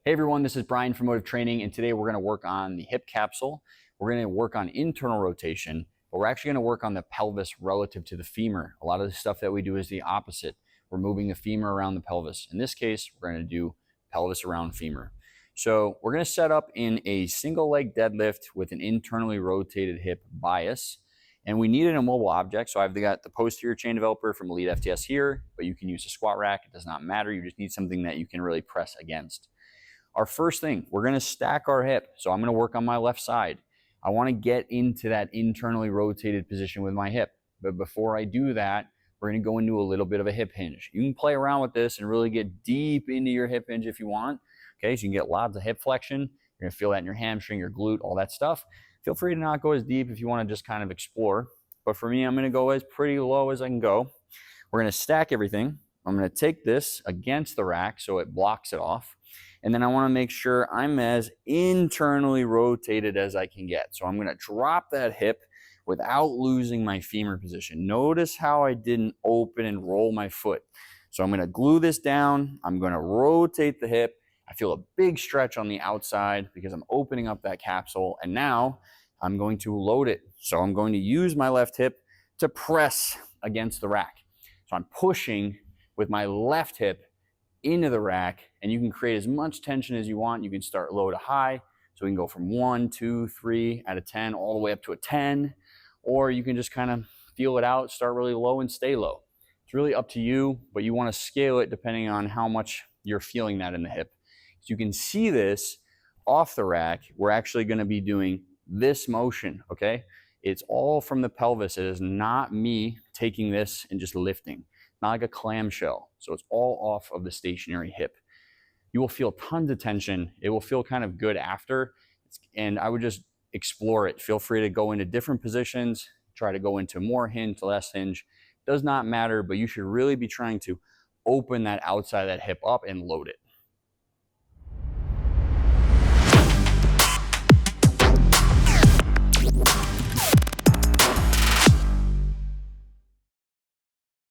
Hey everyone, this is Brian from Motive Training, and today we're going to work on the hip capsule. We're going to work on internal rotation, but we're actually going to work on the pelvis relative to the femur. A lot of the stuff that we do is the opposite. We're moving the femur around the pelvis. In this case, we're going to do pelvis around femur. So we're going to set up in a single leg deadlift with an internally rotated hip bias. And we need an immobile object. So I've got the posterior chain developer from Elite FTS here, but you can use a squat rack. It does not matter. You just need something that you can really press against. Our first thing, we're going to stack our hip. So I'm going to work on my left side. I want to get into that internally rotated position with my hip. But before I do that, we're going to go into a little bit of a hip hinge. You can play around with this and really get deep into your hip hinge if you want. Okay, so you can get lots of hip flexion. You're going to feel that in your hamstring, your glute, all that stuff. Feel free to not go as deep if you want to just kind of explore. But for me, I'm going to go as pretty low as I can go. We're going to stack everything. I'm going to take this against the rack so it blocks it off. And then I want to make sure I'm as internally rotated as I can get. So I'm going to drop that hip without losing my femur position. Notice how I didn't open and roll my foot. So I'm going to glue this down. I'm going to rotate the hip. I feel a big stretch on the outside because I'm opening up that capsule. And now I'm going to load it. So I'm going to use my left hip to press against the rack. So I'm pushing with my left hip into the rack, and you can create as much tension as you want. You can start low to high, so we can go from 1, 2, 3 out of 10 all the way up to a 10, or you can just kind of feel it out, start really low and stay low. It's really up to you, but you want to scale it depending on how much you're feeling that in the hip. So you can see this off the rack. We're actually going to be doing this motion, okay? It's all from the pelvis. It is not me taking this and just lifting. Not like a clamshell. So it's all off of the stationary hip. You will feel tons of tension. It will feel kind of good after. And I would just explore it. Feel free to go into different positions. Try to go into more hinge, less hinge. Does not matter, but you should really be trying to open that outside of that hip up and load it.